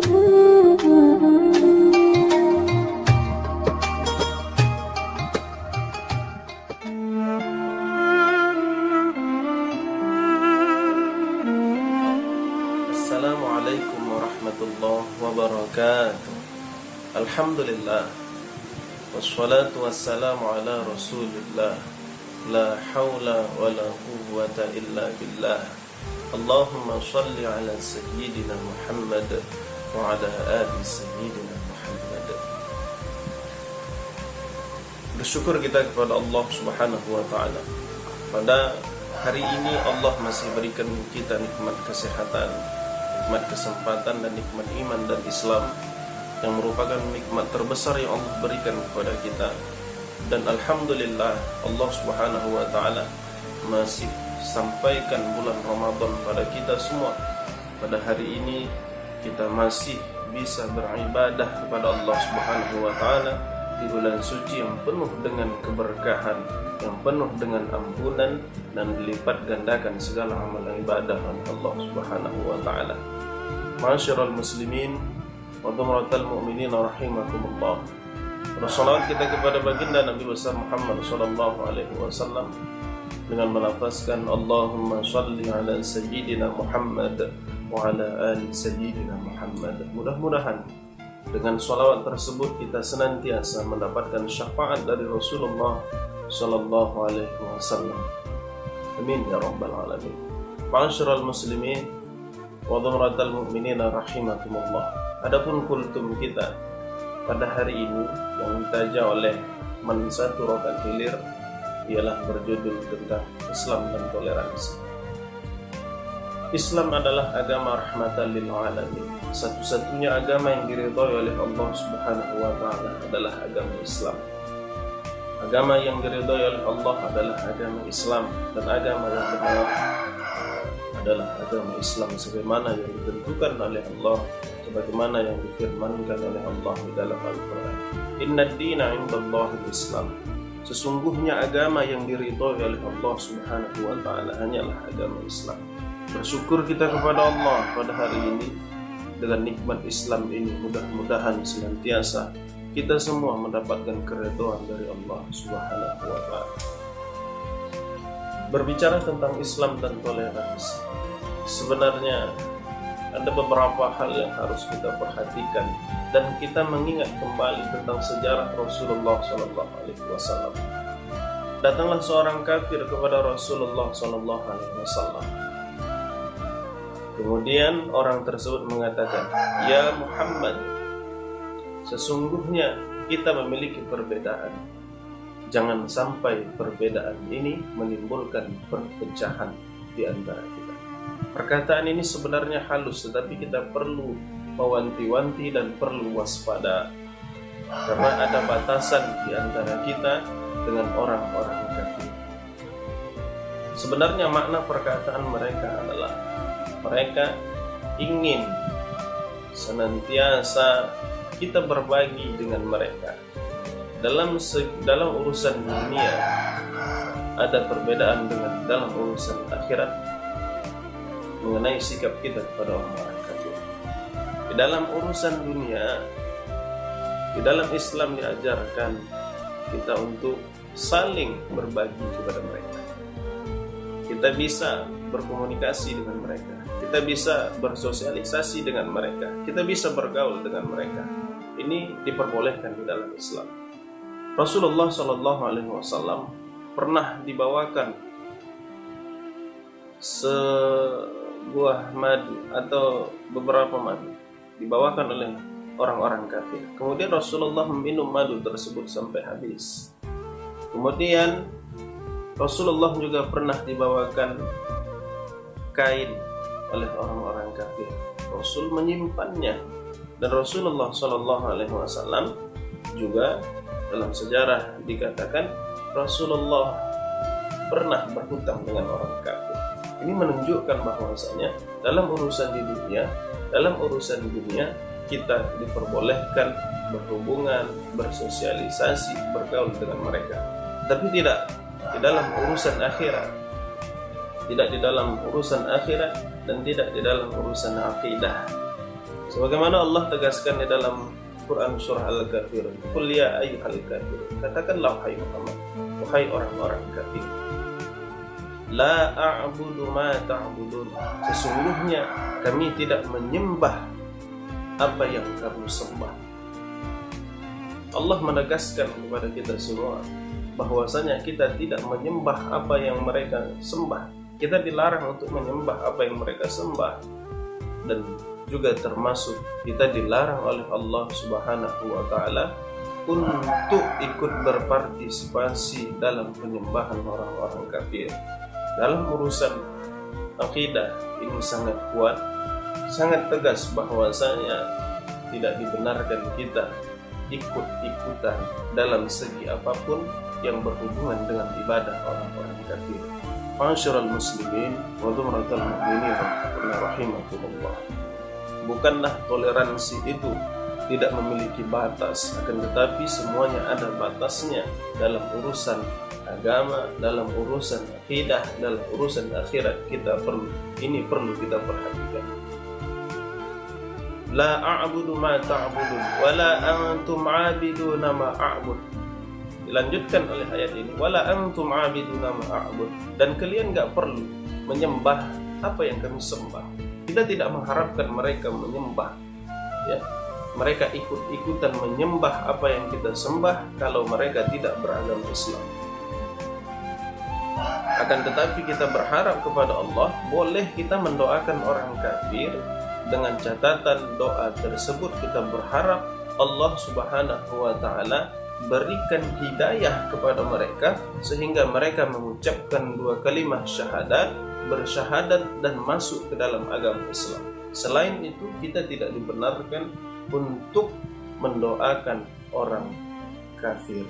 Assalamualaikum warahmatullahi wabarakatuh. Alhamdulillah, wassalatu wassalamu ala rasulillah, la hawla wa la quwwata illa billah. Allahumma salli ala sayyidina Muhammad wa ala ali sayyidina Muhammad. Bersyukur kita kepada Allah subhanahu wa ta'ala. Pada hari ini Allah masih berikan kita nikmat kesehatan, nikmat kesempatan, dan nikmat iman dan Islam, yang merupakan nikmat terbesar yang Allah berikan kepada kita. Dan alhamdulillah, Allah subhanahu wa ta'ala masih sampaikan bulan Ramadan pada kita semua. Pada hari ini kita masih bisa beribadah kepada Allah subhanahu wa ta'ala di bulan suci yang penuh dengan keberkahan, yang penuh dengan ampunan, dan dilipat gandakan segala amal ibadah oleh Allah subhanahu wa ta'ala. Ma'asyiral muslimin wa dhumratal mu'minin rahimakumullah. Salawat kita kepada baginda Nabi besar Muhammad sallallahu alaihi wasallam dengan melafazkan Allahumma shalli ala sayyidina Muhammad wa ala ali sayyidina Muhammad. Mudah-mudahan dengan salawat tersebut kita senantiasa mendapatkan syafaat dari Rasulullah sallallahu alaihi wasallam. Amin ya rabbal alamin. Ma'asyiral muslimin wa dhumratal mu'minin rahimakumullah. Adapun kultum kita pada hari ini yang ditaja oleh Mansatu Rokan Hilir ialah berjudul tentang Islam dan toleransi. Islam adalah agama rahmatan lil alamin. Satu-satunya agama yang diridhai oleh Allah subhanahu wa ta'ala adalah agama Islam. Agama yang diridhai oleh Allah adalah agama Islam, dan agama yang benar adalah agama Islam sebagaimana yang ditentukan oleh Allah, sebagaimana yang difirmankan oleh Allah di dalam Al-Quran. Inna ad-dina 'indallahi Islam. Sesungguhnya agama yang diridhai oleh Allah subhanahu wa ta'ala hanyalah agama Islam. Bersyukur kita kepada Allah pada hari ini dengan nikmat Islam ini. Mudah-mudahan senantiasa kita semua mendapatkan keridhaan dari Allah subhanahu wa ta'ala. Berbicara tentang Islam dan toleransi, sebenarnya ada beberapa hal yang harus kita perhatikan, dan kita mengingat kembali tentang sejarah Rasulullah SAW. Datanglah seorang kafir kepada Rasulullah SAW. Kemudian orang tersebut mengatakan, "Ya Muhammad, sesungguhnya kita memiliki perbedaan. Jangan sampai perbedaan ini menimbulkan perpecahan di antara kita." Perkataan ini sebenarnya halus, tetapi kita perlu mewanti-wanti dan perlu waspada, karena ada batasan di antara kita dengan orang-orang kafir. Sebenarnya makna perkataan mereka adalah mereka ingin senantiasa kita berbagi dengan mereka. Dalam urusan dunia ada perbedaan dengan dalam urusan akhirat mengenai sikap kita kepada orang-orang kafir. Di dalam urusan dunia, di dalam Islam diajarkan kita untuk saling berbagi kepada mereka. Kita bisa berkomunikasi dengan mereka, kita bisa bersosialisasi dengan mereka, kita bisa bergaul dengan mereka. Ini diperbolehkan di dalam Islam. Rasulullah SAW pernah dibawakan sebuah madu atau beberapa madu, dibawakan oleh orang-orang kafir. Kemudian Rasulullah meminum madu tersebut sampai habis. Kemudian Rasulullah juga pernah dibawakan kain oleh orang-orang kafir. Rasul menyimpannya, dan Rasulullah SAW juga dalam sejarah dikatakan Rasulullah pernah berhutang dengan orang kafir. Ini menunjukkan bahwasanya dalam urusan dunia kita diperbolehkan berhubungan, bersosialisasi, bergaul dengan mereka. Tapi tidak di dalam urusan akhirat. Tidak di dalam urusan akhirat dan tidak di dalam urusan akidah. Sebagaimana Allah tegaskan di dalam Quran surah Al-Kafirun, "Qul ya ayyuhal kafirun," katakanlah wahai Muhammad, wahai orang-orang kafir, "La a'budu ma ta'budun," sesungguhnya kami tidak menyembah apa yang kamu sembah. Allah menegaskan kepada kita semua bahwasanya kita tidak menyembah apa yang mereka sembah. Kita dilarang untuk menyembah apa yang mereka sembah, dan juga termasuk kita dilarang oleh Allah Subhanahu wa taala untuk ikut berpartisipasi dalam penyembahan orang-orang kafir. Dalam urusan akidah ini sangat kuat, sangat tegas bahwasanya tidak dibenarkan kita ikut-ikutan dalam segi apapun yang berhubungan dengan ibadah orang-orang kafir. Ma'asyiral muslimin wa dhumratal mu'minin rahimakumullah. Bukanlah toleransi itu tidak memiliki batas, akan tetapi semuanya ada batasnya dalam urusan agama, dalam urusan akidah, dalam urusan akhirat. Ini perlu kita perhatikan. La a'budu ma ta'budun wa la antum 'abiduna ma a'bud. Dilanjutkan oleh ayat ini, wala antum 'abiduna ma a'bud, dan kalian enggak perlu menyembah apa yang kami sembah. Kita tidak mengharapkan mereka menyembah, ya. Mereka ikut-ikutan menyembah apa yang kita sembah kalau mereka tidak beragama Islam. Akan tetapi kita berharap kepada Allah, boleh kita mendoakan orang kafir, dengan catatan doa tersebut kita berharap Allah Subhanahu wa taala berikan hidayah kepada mereka sehingga mereka mengucapkan dua kalimat syahadat, bersyahadat dan masuk ke dalam agama Islam. Selain itu kita tidak dibenarkan untuk mendoakan orang kafir.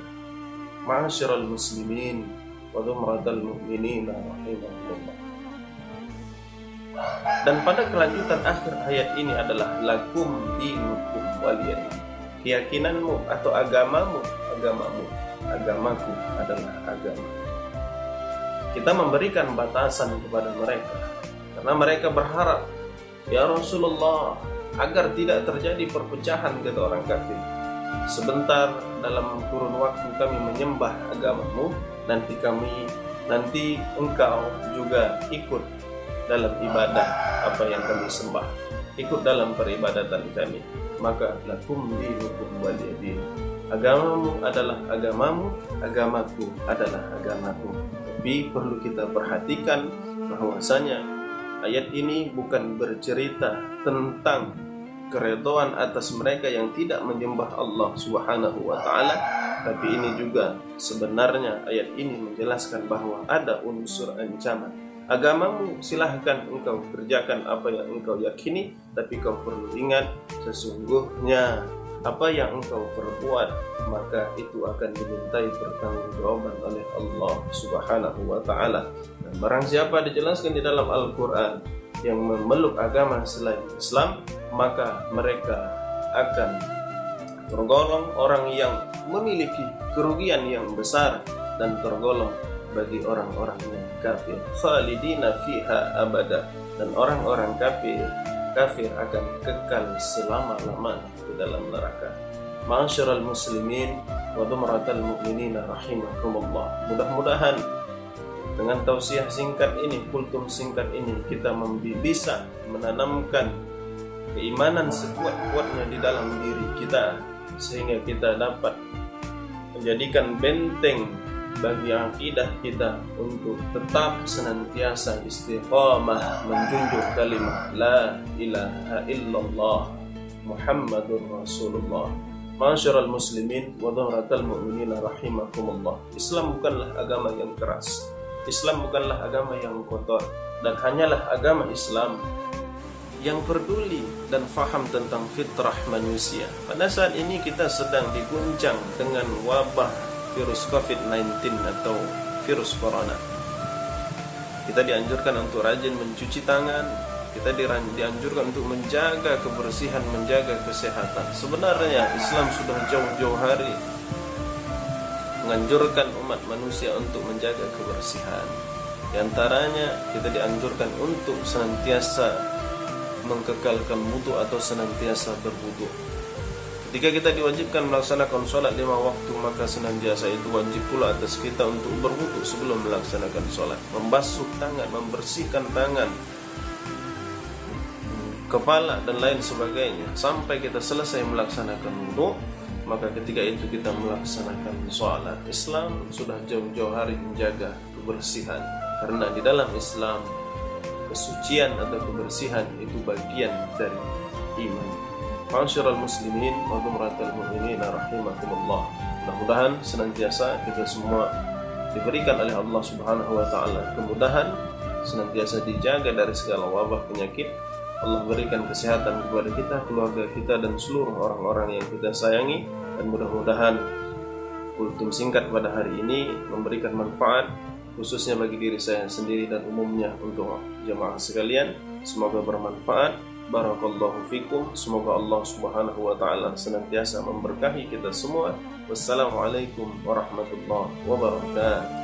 Ma'asyiral muslimin wa dhumratal mu'minin rahimakumullah. Dan pada kelanjutan akhir ayat ini adalah lakum dinukum waliyadin. Keyakinanmu atau agamamu, agamaku adalah agama. Kita memberikan batasan kepada mereka karena mereka berharap, ya Rasulullah, agar tidak terjadi perpecahan kata orang kafir. Sebentar dalam kurun waktu kami menyembah agamamu, nanti engkau juga ikut dalam ibadah apa yang kami sembah, ikut dalam peribadatan kami, maka lakum dinukum waliyadin. Agamamu adalah agamamu, agamaku adalah agamaku. Tapi perlu kita perhatikan bahwasanya ayat ini bukan bercerita tentang keridhaan atas mereka yang tidak menyembah Allah Subhanahu wa taala, tapi ini juga sebenarnya ayat ini menjelaskan bahwa ada unsur ancaman. Agamamu silahkan engkau kerjakan apa yang engkau yakini, tapi kau perlu ingat sesungguhnya apa yang engkau perbuat maka itu akan dimintai pertanggungjawaban oleh Allah Subhanahu wa taala. Dan barang siapa dijelaskan di dalam Al-Qur'an yang memeluk agama selain Islam, maka mereka akan tergolong orang yang memiliki kerugian yang besar dan tergolong bagi orang-orang yang kafir. Khalidina fiha abada, dan orang-orang kafir akan kekal selama-lamanya di dalam neraka. Ma'asyiral muslimin wa dhumratal mu'minin rahimakumullah. Mudah-mudahan dengan tausiah singkat ini, kultum singkat ini, kita bisa menanamkan keimanan sekuat-kuatnya di dalam diri kita, sehingga kita dapat menjadikan benteng bagi akidah kita untuk tetap senantiasa istiqamah menjunjung kalimat la ilaha illallah Muhammadur Rasulullah. Ma'asyiral muslimin wa dhumratal mu'minin rahimakumullah. Islam bukanlah agama yang keras, Islam bukanlah agama yang kotor, dan hanyalah agama Islam yang peduli dan faham tentang fitrah manusia. Pada saat ini kita sedang diguncang dengan wabah virus COVID-19 atau virus corona. Kita dianjurkan untuk rajin mencuci tangan, kita dianjurkan untuk menjaga kebersihan, menjaga kesehatan. Sebenarnya Islam sudah jauh-jauh hari menganjurkan umat manusia untuk menjaga kebersihan. Di antaranya kita dianjurkan untuk senantiasa mengkekalkan wudu atau senantiasa berwudu. Ketika kita diwajibkan melaksanakan sholat 5 waktu, maka senantiasa itu wajib pula atas kita untuk berwudu sebelum melaksanakan sholat, membasuh tangan, membersihkan tangan, kepala dan lain sebagainya sampai kita selesai melaksanakan wudu. Maka ketika itu kita melaksanakan sholat. Islam sudah jauh-jauh hari menjaga kebersihan, karena di dalam Islam kesucian atau kebersihan itu bagian dari iman. Ma'asyiral muslimin wa dumratal mu'minin rahimakumullah. Mudah-mudahan senantiasa kita semua diberikan oleh Allah Subhanahu wa taala kemudahan, senantiasa dijaga dari segala wabah penyakit. Allah berikan kesehatan kepada kita, keluarga kita, dan seluruh orang-orang yang kita sayangi. Dan mudah-mudahan kultum singkat pada hari ini memberikan manfaat, khususnya bagi diri saya sendiri dan umumnya untuk jemaah sekalian. Semoga bermanfaat. Barakallahu fikum. Semoga Allah Subhanahu wa taala senantiasa memberkahi kita semua. Wassalamualaikum warahmatullahi wabarakatuh.